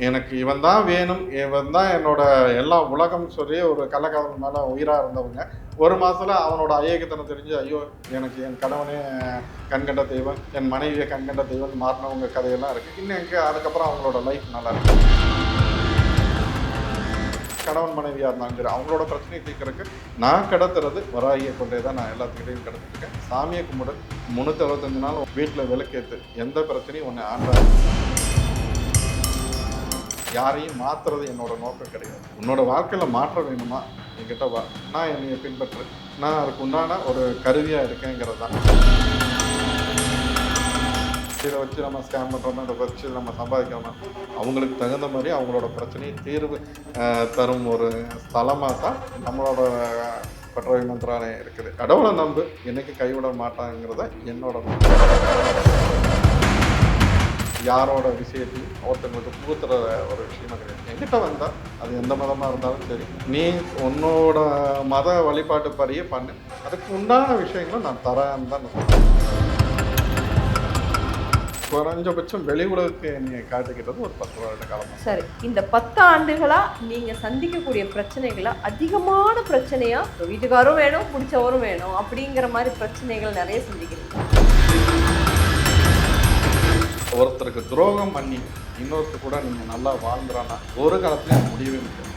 எனக்கு இவன் தான் வேணும், இவன் தான் என்னோட எல்லா உலகம் சொல்லி ஒரு கள்ளக்காதல் மேலே உயிராக இருந்தவங்க ஒரு மாதத்தில் அவனோட அயோக்கியத்தனம் தெரிஞ்சு, ஐயோ எனக்கு என் கணவனே கண்கண்ட தெய்வம், என் மனைவியை கண்கண்ட தெய்வம் மாறினவங்க கதையெல்லாம் இருக்குது. இன்னும் எங்கே அதுக்கப்புறம் அவங்களோட லைஃப் நல்லா இருக்கு. கணவன் மனைவியாக இருந்தாலும் சரி, அவங்களோட பிரச்சனையை தீர்க்கறதுக்கு நான் கடத்துறது வராகியை கொண்டே தான் நான் எல்லாத்துக்கிட்டையும் கடத்திருக்கேன். சாமியை கும்பிடு 365 நாள் வீட்டில் விளக்கேற்று, எந்த பிரச்சனையும் ஒன்று ஆண்டாது. யாரையும் மாற்றுறது என்னோட நோக்கம் கிடையாது. உன்னோட வாழ்க்கையில் மாற்றம் வேணுமா, என்கிட்ட வா, நான் என்னையை பின்பற்று, நான் அதுக்கு உண்டான ஒரு கருவியாக இருக்கேங்கிறது தான். இதை வச்சு நம்ம ஸ்கேம் பண்ணுறோமா, இதை வச்சு நம்ம சம்பாதிக்கிறோமா, அவங்களுக்கு தகுந்த மாதிரி அவங்களோட பிரச்சனையை தீர்வு தரும் ஒரு ஸ்தலமாக தான் நம்மளோட பற்றவை மந்திராலயம் இருக்குது. கடவுளை நம்பு, என்னைக்கு கைவிட மாட்டாங்கிறத என்னோட யாரோட விஷயத்தையும் ஒருத்தங்களுக்கு புகுத்துற ஒரு விஷயமா கிடையாது. என்கிட்ட வந்தால் அது எந்த மதமாக இருந்தாலும் சரி, நீ உன்னோட மத வழிபாட்டு படியே பண்ணு, அதுக்கு உண்டான விஷயங்களும் நான் தரேன்னு தான் நான் சொல்கிறேன். குறைஞ்சபட்சம் வெளி உலகத்துக்கு என்னை காட்டுக்கிட்டது ஒரு 10 வருட காலமாக. சரி, இந்த 10 ஆண்டுகளா நீங்க சந்திக்கக்கூடிய பிரச்சனைகளை அதிகமான பிரச்சனையா வீட்டுக்காரும் வேணும், பிடிச்சவரும் வேணும் அப்படிங்கிற மாதிரி பிரச்சனைகள் நிறைய சந்திக்கிறீங்க. ஒருத்தருக்கு துரோகம் பண்ணி இன்னொருத்தர் கூட நீங்கள் நல்லா வாழ்ந்துறான்னா ஒரு காலத்துல முடியவே முடியாது.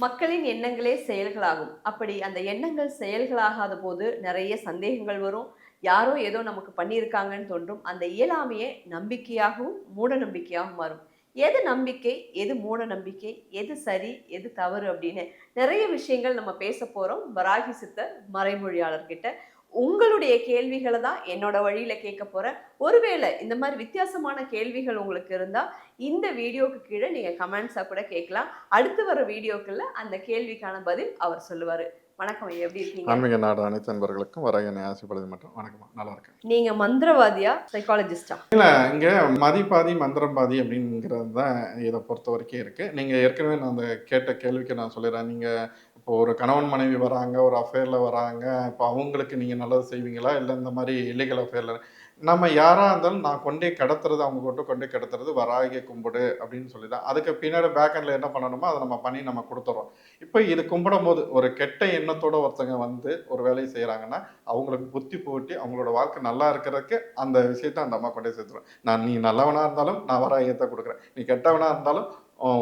மக்களின் எண்ணங்களே செயல்களாகும். அப்படி அந்த எண்ணங்கள் செயல்களாகாத போது நிறைய சந்தேகங்கள் வரும். யாரோ ஏதோ நமக்கு பண்ணியிருக்காங்கன்னு தோன்றும். அந்த இயலாமையே நம்பிக்கையாகவும் மூட நம்பிக்கையாகவும் மாறும். எது நம்பிக்கை, எது மூட நம்பிக்கை, எது சரி, எது தவறு அப்படின்னு நிறைய விஷயங்கள் நம்ம பேச போறோம் வராகி சித்தர் மறைமொழியாளர்கிட்ட. உங்களுடைய கேள்விகளை தான் என்னோட வழியில கேட்க போறேன். ஒருவேளை இந்த மாதிரி வித்தியாசமான கேள்விகள் உங்களுக்கு இருந்தா இந்த வீடியோக்கு கீழே நீங்க கமெண்ட்ஸா கூட கேட்கலாம். அடுத்து வர வீடியோக்குள்ள அந்த கேள்விக்கான பதில் அவர் சொல்லுவாரு. வணக்கம், எப்படி இருக்கீங்க? ஆன்மீக நாடு அனைத்து நண்பர்களுக்கும் வராகி ஆசைப்படுது மட்டும் வணக்கம். நல்லா இருக்கேன். நீங்க மந்திரவாதியா, சைக்காலஜிஸ்டா? இல்லை, இங்கே மதிப்பாதி மந்திரம் பாதி அப்படிங்கிறது தான் இதை பொறுத்த வரைக்கும் இருக்குது. நீங்கள் ஏற்கனவே நான் அந்த கேட்ட கேள்விக்கு நான் சொல்லிடுறேன். நீங்கள் இப்போ ஒரு கணவன் மனைவி வராங்க, ஒரு அஃபேரில் வராங்க, இப்போ அவங்களுக்கு நீங்கள் நல்லது செய்வீங்களா, இல்லை இந்த மாதிரி இல்லீகல் அஃபேரில் நம்ம யாராக இருந்தாலும் நான் கொண்டே கடத்துறது, அவங்க கொண்டே கடத்துறது வராகியை கும்பிடு அப்படின்னு சொல்லி தான். அதுக்கு பின்னாடி பேக்கெண்டில் என்ன பண்ணணுமோ அதை நம்ம பண்ணி நம்ம கொடுத்துறோம். இப்போ இது கும்பிடும் போது ஒரு கெட்ட எண்ணத்தோட ஒருத்தங்க வந்து ஒரு வேலையை செய்கிறாங்கன்னா அவங்களுக்கு புத்தி போட்டி அவங்களோட வாழ்க்கை நல்லா இருக்கிறதுக்கு அந்த விஷயத்த அந்த அம்மா கொண்டே சேர்த்துருவேன். நீ நல்லவனாக இருந்தாலும் நான் வராகியத்தை கொடுக்குறேன், நீ கெட்டவனாக இருந்தாலும்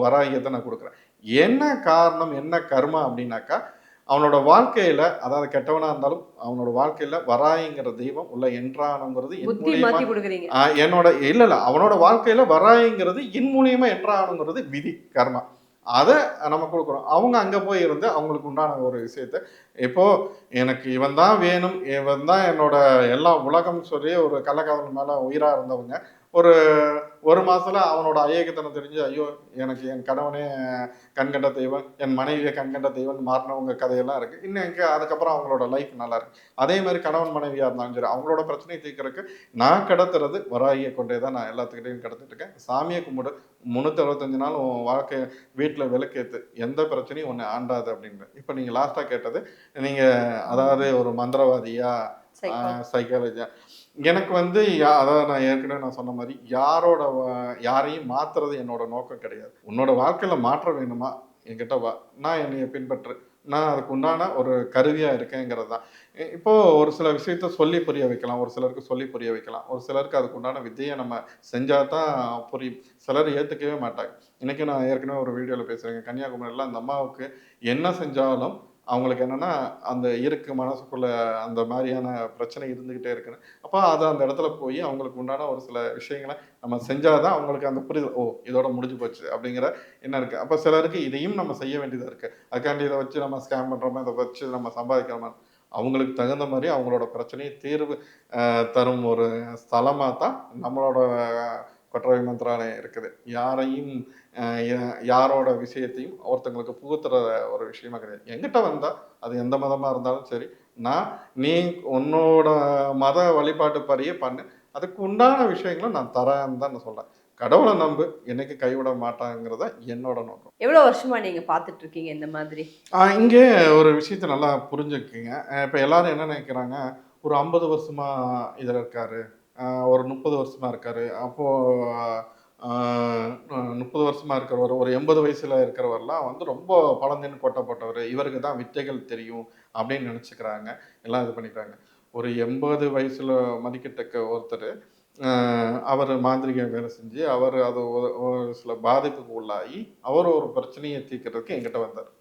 வராகியத்தை நான் கொடுக்குறேன். என்ன காரணம், என்ன கர்மா அப்படின்னாக்கா, அவனோட வாழ்க்கையில, அதாவது கெட்டவனா இருந்தாலும் அவனோட வாழ்க்கையில வராயிங்கிற தெய்வம் உள்ள என்றானுங்கிறது என்னோட இல்ல அவனோட வாழ்க்கையில வராயிங்கிறது என் மூலியமா என்றானுங்கிறது விதி, கர்மா. அதை நம்ம கொடுக்குறோம். அவங்க அங்கே போய் இருந்து அவங்களுக்கு உண்டான ஒரு விஷயத்த, இப்போ எனக்கு இவன் தான் வேணும், இவன் தான் என்னோட எல்லா உலகம் சொல்லி ஒரு கள்ளக்காதல் மேலே உயிராக இருந்தவங்க ஒரு மாதத்தில் அவனோட அயோக்கியத்தனம் தெரிஞ்சு, ஐயோ எனக்கு என் கணவனே கண்கண்ட தெய்வம், என் மனைவியை கண்கண்ட தெய்வம் மாறினவங்க கதையெல்லாம் இருக்குது. இன்னும் எங்கே அதுக்கப்புறம் அவங்களோட லைஃப் நல்லா இருக்குது. அதே மாதிரி கணவன் மனைவியாக இருந்தாலும் சரி, அவங்களோட பிரச்சனையை தீர்க்கறதுக்கு நான் கடத்துறது வராகியை கொண்டே தான் நான் எல்லாத்துக்கிட்டையும் கடத்திட்டு இருக்கேன். சாமியை கும்பிடு 365 நாள் உன் வாழ்க்கை வீட்டில் விளக்கேற்று, எந்த பிரச்சனையும் ஒன்று ஆண்டாது அப்படின்ற. இப்போ நீங்கள் லாஸ்ட்டாக கேட்டது, நீங்கள் அதாவது ஒரு மந்திரவாதியா சைக்காலஜியா, எனக்கு வந்து அதாவது நான் ஏற்கனவே நான் சொன்ன மாதிரி யாரையும் மாற்றுறது என்னோட நோக்கம் கிடையாது. உன்னோட வாழ்க்கையில் மாற்றம் வேணுமா, என்கிட்ட வா, நான் என்னையை பின்பற்று, நான் அதுக்கு உண்டான ஒரு கருவியாக இருக்கேங்கிறது தான். இப்போது ஒரு சில விஷயத்த சொல்லி புரிய வைக்கலாம், ஒரு சிலருக்கு சொல்லி புரிய வைக்கலாம், ஒரு சிலருக்கு அதுக்கு உண்டான வித்தையை நம்ம செஞ்சால் தான் புரியும். சிலர் ஏற்றுக்கவே மாட்டாங்க. இன்றைக்கி நான் ஏற்கனவே ஒரு வீடியோவில் பேசுகிறேங்க, கன்னியாகுமரியில் அந்த அம்மாவுக்கு என்ன செஞ்சாலும் அவங்களுக்கு என்னென்னா அந்த இருக்கு மனசுக்குள்ள அந்த மாதிரியான பிரச்சனை இருந்துக்கிட்டே இருக்குன்னு. அப்போ அது அந்த இடத்துல போய் அவங்களுக்கு உண்டான ஒரு சில விஷயங்களை நம்ம செஞ்சால் தான் அவங்களுக்கு அந்த புரிதல், ஓ இதோட முடிஞ்சு போச்சு அப்படிங்கிற என்ன இருக்குது. அப்போ சிலருக்கு இதையும் நம்ம செய்ய வேண்டியதாக இருக்குது. அதுக்காண்டி இதை வச்சு நம்ம ஸ்கேம் பண்ணுறோமா, இதை வச்சு நம்ம சம்பாதிக்கிறோமா, அவங்களுக்கு தகுந்த மாதிரி அவங்களோட பிரச்சனையை தீர்வு தரும் ஒரு ஸ்தலமாக தான் நம்மளோட கொற்றவை மந்திராலயம் இருக்குது. யாரோட விஷயத்தையும் ஒருத்தங்களுக்கு புகுத்துற ஒரு விஷயமா கிடையாது. என்கிட்ட வந்தால் அது எந்த மதமாக இருந்தாலும் சரி, நீ உன்னோட மத வழிபாட்டு படியே பண்ணு, அதுக்கு உண்டான விஷயங்களும் நான் தரேன்னு தான் நான் சொல்கிறேன். கடவுளை நம்பு, என்னைக்கு கைவிட மாட்டாங்கிறத என்னோட நோக்கம். எவ்வளோ வருஷமா நீங்க பார்த்துட்டு இருக்கீங்க இந்த மாதிரி? இங்கே ஒரு விஷயத்த நல்லா புரிஞ்சுக்குங்க. இப்போ எல்லாரும் என்ன நினைக்கிறாங்க, ஒரு 50 வருஷமா இதில் இருக்காரு, ஒரு 30 வருஷமா இருக்காரு. அப்போ ஆ 30 வருஷமா இருக்கிறவர், ஒரு 80 வயசுல இருக்கிறவர்லாம் வந்து ரொம்ப பழந்தேன்னு கொட்டப்பட்டவரு. இவருக்கு தான் வித்தைகள் தெரியும் அப்படின்னு நெனச்சுக்கிறாங்க. எல்லாம் இது பண்ணிக்கிறாங்க. ஒரு 80 வயசுல மதிக்கத்தக்க ஒருத்தரு, அ அவரு மாந்திரீக வேலை செஞ்சு, அவரு அது ஒரு சில பாதிப்புக்கு உள்ளாகி, அவரு ஒரு பிரச்சனைய தீர்க்கிறதுக்கு என்கிட்ட வந்தாரு.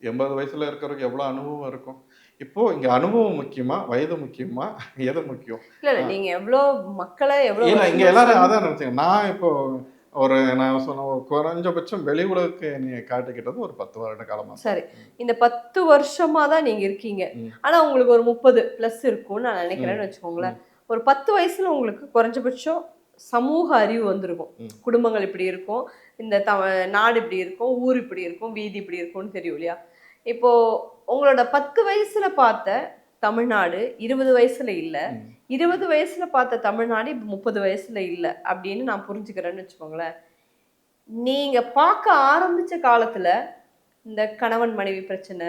80 வயசுல இருக்கிறவருக்கு எவ்வளோ அனுபவம் இருக்கும். இப்போ இங்க அனுபவம் முக்கியமா? வயது முக்கியமா? எது முக்கியம்? இல்ல, இல்ல. அ நீங்க எவ்ளோ மக்கள எவ்ளோ இல்ல இங்க வருஷமா எல்லாரும் அதான் நெனச்சேன். நான் இப்போ நான் சொன்ன ஒரு குறைஞ்சபட்சம் வெளி உலகுக்கு என்னைய காட்டிக்கிட்டது ஒரு 10 வருட காலமா தான். சரி. இந்த 10 வருஷமா தான் நீங்க இருக்கீங்க. ம். ஆனா உங்களுக்கு ஒரு 30 பிளஸ் இருக்கும்னு நான் ம். நெனைக்கிறேன்னு வச்சுக்கோங்களேன். ம். ஒரு 10 வயசுல உங்களுக்கு குறைஞ்சபட்சம் சமூக அறிவு வந்திருக்கும். ம். குடும்பங்கள் இப்படி இருக்கும். இந்த நாடு இப்படி இருக்கும். ஊர் இப்படி இருக்கும். வீதி இப்படி இருக்கும்னு தெரியும் இல்லையா? இப்போ உங்களோட 10 வயசுல பார்த்த தமிழ்நாடு 20 வயசுல இல்ல. ம். 20 வயசுல பார்த்த தமிழ்நாடு இப்ப 30 வயசுல இல்ல அப்படின்னு நான் புரிஞ்சுக்கிறேன்னு வச்சுக்கோங்களேன். நீங்க பார்க்க ஆரம்பிச்ச காலத்துல இந்த கணவன் மனைவி பிரச்சனை,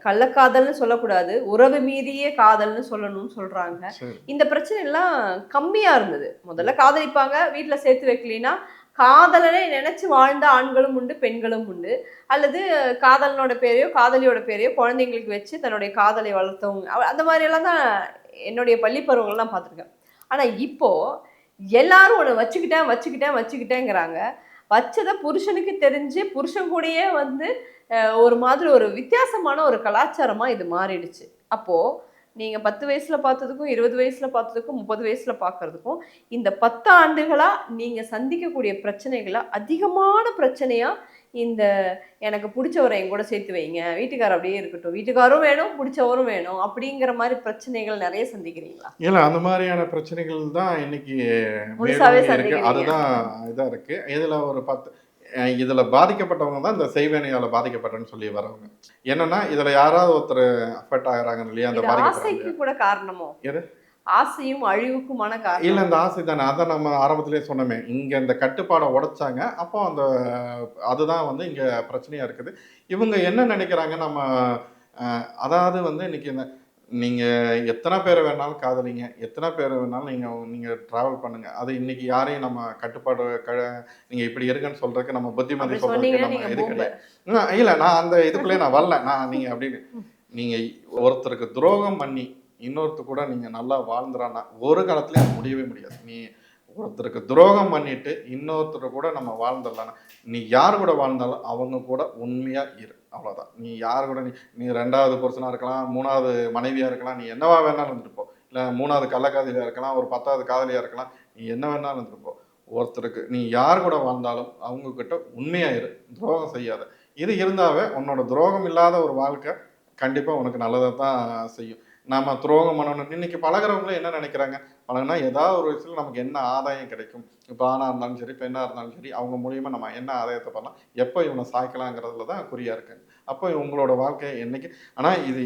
கள்ளக்காதல்னு சொல்லக்கூடாது. உறவு மீறிய காதல்னு சொல்லணும்னு சொல்றாங்க. சரி. இந்த பிரச்சனை எல்லாம் கம்மியா இருந்தது. முதல்ல காதலிப்பாங்க, வீட்ல சேர்த்து வைக்கலின்னா, காதலனை நினைச்சு வாழ்ந்த ஆண்களும் உண்டு, பெண்களும் உண்டு. அல்லது காதலனோட பேரையோ, காதலியோட பேரையோ குழந்தைங்களுக்கு வச்சு தன்னுடைய காதலை வளர்த்தவங்க. அந்த மாரியெல்லாம் தான் என்னுடைய பள்ளி பருவங்கள்லாம் பார்த்துருக்கேன். ஆனா இப்போ எல்லாரும் ஒண்ணு வச்சுக்கிட்டேன், வச்சுக்கிட்டேன், வச்சுக்கிட்டேங்கிறாங்க. வச்சத புருஷனுக்கு தெரிஞ்சு, புருஷன் கூடயே வந்து ஒரு மாதிரி ஒரு வித்தியாசமான ஒரு கலாச்சாரமா இது மாறிடுச்சு. அப்போ நீங்க 10 வயசுல பார்த்ததுக்கும், 20 வயசுல பார்த்ததுக்கும், 30 வயசுல பார்க்கறதுக்கும், இந்த 10 ஆண்டுகளா நீங்க சந்திக்கக்கூடிய பிரச்சனைகள அதிகமான பிரச்சனையா, இந்த எனக்கு புடிச்சவர என் கூட சேர்த்து வைங்க. வீட்டுக்காரர் அப்படியே இருக்கட்டும். வீட்டுக்காரும் வேணும், புடிச்சவரும் வேணும். அப்படிங்கிற மாரி பிரச்சனைகள் நெறைய சந்திக்கிறீங்களா? இல்ல அந்த மாரியான பிரச்சனைகள் தான் இன்னைக்கு முழுசாவே மேலோங்கி இருக்கு. சந்திக்கிறீங்க. அதுதான் இதா இருக்கு. இதுல ஒரு 10 இதுல பாதிக்கப்பட்டவங்க தான் இந்த செய்வினையால பாதிக்கப்பட்டேன்னு சொல்லி வரவங்க. என்னன்னா, இதுல யாராவது ஒருத்தர் அஃபெக்ட் ஆகுறாங்க இல்லையா? அந்த இது பாதிக்கப்படுறாங்க ஆசைக்கு இல்லையா? கூட காரணமோ? எது? ஆசையும் அழிவுக்குமான இல்ல காரணம். இந்த ஆசை தானே. அதான் நம்ம ஆரம்பத்திலேயே சொன்னோமே. இங்க இந்த கட்டுப்பாட உடைச்சாங்க. அப்போ அதுதான் வந்து இங்க பிரச்சனையா இருக்குது. இவங்க என்ன நெனைக்கிறாங்க, நம்ம அதாவது வந்து இன்னைக்கு நீங்க எத்தன பேர வேணாலும் காதலிங்க. எத்தன பேர வேணாலும் நீங்க நீங்க டிராவல் பண்ணுங்க. அது இன்னைக்கு யாரையும் நம்ம கட்டுப்பாடு நீங்க இப்படி இருங்கன்னு சொல்றதுக்கு, நம்ம புத்திமதி அப்படி சொல்றதுக்கு சொன்னீங்கன்னா நம்ம நீங்க இது பூமர். கிடையாது. இல்ல நான் அந்த இதுக்குள்ளயே நான் வரல. நீங்க அப்படின்னு நீங்க ஒருத்தருக்கு துரோகம் பண்ணி, இன்னொருத்தர் கூட நீங்க நல்லா வாழ்ந்துறான்னா, ஒரு காலத்துலயும் அது முடியவே முடியாது. ஒருத்தருக்கு துரோகம் பண்ணிட்டு, இன்னொருத்தர் கூட நம்ம வாழ்ந்துடலான்னா, நீ யார் கூட வாழ்ந்தாலும் அவங்க கூட உண்மையா இரு. அவ்வளோதான். நீ யார் கூட நீ 2வது புருஷனா இருக்கலாம், 3வது மனைவியா இருக்கலாம், நீ என்னவா வேணாலும் இருந்துட்டு போ. இல்ல 3வது கள்ளக்காதலியா இருக்கலாம், ஒரு 10வது காதலியா இருக்கலாம். நீ என்ன வேணாலும் இருந்துட்டு போ. ஒருத்தருக்கு நீ யார் கூட வாழ்ந்தாலும் அவங்க கிட்ட உண்மையா இரு. துரோகம் செய்யாத. இது இருந்தாவே உன்னோட துரோகம் இல்லாத ஒரு வாழ்க்கை கண்டிப்பா உனக்கு நல்லத தான் செய்யும். நாம துரோகம் பண்ணணும். இன்னைக்கு பழகுறவங்களே என்ன நினைக்கிறாங்க? பழகுனா ஏதாவது ஒரு விஷயத்துல நமக்கு என்ன ஆதாயம் கிடைக்கும்? இப்ப ஆணா இருந்தாலும் சரி, பெண்ணா இருந்தாலும் சரி, அவங்க மூலியமா நம்ம என்ன ஆதாயத்த பண்ணலாம்? எப்ப இவன சாய்க்கலாங்கிறதுல தான் குறியா இருக்காங்க. அப்போ உங்களோட வாழ்க்கை என்னைக்கு ஆனா இது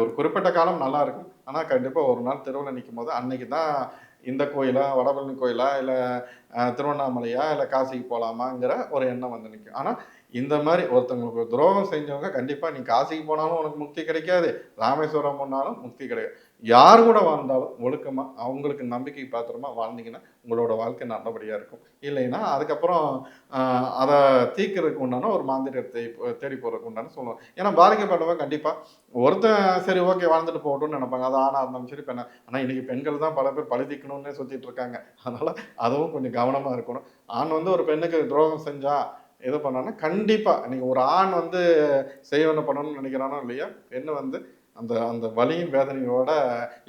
ஒரு குறிப்பிட்ட காலம் நல்லா இருக்கும். ஆனா கண்டிப்பா ஒரு நாள் தெருவுல நிக்கும்போது, அன்னைக்கு தான் இந்த கோயிலா, வடபழனி கோயிலா, இல்ல திருவண்ணாமலையா, இல்ல காசிக்கு போலாமாங்கிற ஒரு எண்ணம் வந்து நிக்கும். ஆனா இந்த மாரி ஒருத்தவங்களுக்கு துரோகம் செஞ்சவங்க கண்டிப்பா நீ காசிக்கு போனாலும் உனக்கு முக்தி கிடைக்காது. ராமேஸ்வரம் போனாலும் முக்தி கிடையாது. யார் கூட வாழ்ந்தாலும் ஒழுக்கமா, அவங்களுக்கு நம்பிக்கை பாத்திரமா வாழ்ந்தீங்கன்னா, உங்களோட வாழ்க்கை நல்லபடியா இருக்கும். இல்லைன்னா, அதுக்கப்புறம் அ அத தீர்க்கறதுக்கு உண்டான ஒரு மாந்திரியத்தை தேடி போறதுக்கு உண்டான சொல்லுவேன். ஏன்னா பாதிக்கப்பட்டவங்க கண்டிப்பா ஒருத்தன் சரி ஓகே வாழ்ந்துட்டு போகட்டும்னு நெனைப்பாங்க. அது ஆணா இருந்தாலும் சரி, பெண்ணா ஆனா இன்னைக்கு பெண்கள் தான் பல பேர் பழி தீர்க்கணும்னே சுத்திட்டு இருக்காங்க. அதனால அதுவும் கொஞ்சம் கவனமா இருக்கணும். ஆண் வந்து ஒரு பெண்ணுக்கு துரோகம் செஞ்சா, இது பண்ணான்னா, கண்டிப்பா நீங்க ஒரு ஆண் வந்து செய்வன பண்ணணும்னு நெனைக்கிறானோ இல்லையோ, பெண்ணு வந்து அந்த அந்த வலியும் வேதனையோட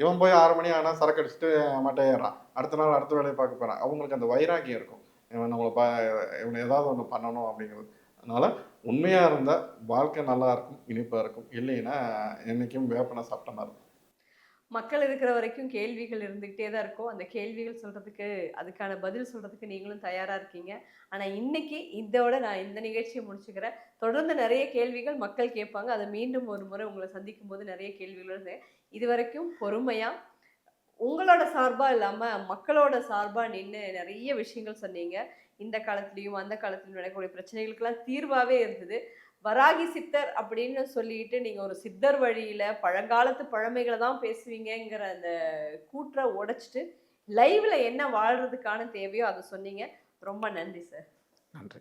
இவன் போய் 6 மணி ஆனா சரக்கு அடிச்சுட்டு மட்டையேறான். அடுத்த நாள் அடுத்த வேலைய பார்க்க போறான். அவங்களுக்கு அந்த வைராக்கியம் இருக்கும். இவன் நம்மள இவன ஏதாவது ஒண்ணு பண்ணணும் அப்படிங்கிறது. அதனால உண்மையா இருந்தா வாழ்க்கை நல்லா இருக்கும், இனிப்பா இருக்கும். இல்லைன்னா என்னைக்கும் வேப்பன சாப்பிட்ட மாரி இருக்கும். மக்கள் இருக்கிற வரைக்கும் கேள்விகள் இருந்துகிட்டே தான் இருக்கும். அந்த கேள்விகள் சொல்றதுக்கு, அதுக்கான பதில் சொல்றதுக்கு நீங்களும் தயாரா இருக்கீங்க. ஆனா இன்னைக்கு இதோட நான் இந்த நிகழ்ச்சிய முடிச்சுக்கிறேன். தொடர்ந்து நெறைய கேள்விகள் மக்கள் கேட்பாங்க. அத மீண்டும் ஒரு முறை உங்கள சந்திக்கும்போது நெறைய கேள்விகளோட இதுவரைக்கும் பொறுமையா, உங்களோட சார்பா இல்லாம, மக்களோட சார்பா நின்னு நெறைய விஷயங்கள் சொன்னீங்க. இந்த காலத்திலயும், அந்த காலத்திலயும் நடக்கக்கூடிய பிரச்சனைகளுக்கெல்லாம் தீர்வாவே இருந்தது. வராகி சித்தர் அப்படின்னு சொல்லிட்டு, நீங்க ஒரு சித்தர் வழியில பழங்காலத்து பழமைகள தான் பேசுவீங்கங்கிற அந்த கூற்ற உடைச்சுட்டு, லைவ்ல என்ன வாழ்றதுக்கான தேவையோ அதை சொன்னீங்க. ரொம்ப நன்றி சார். நன்றி.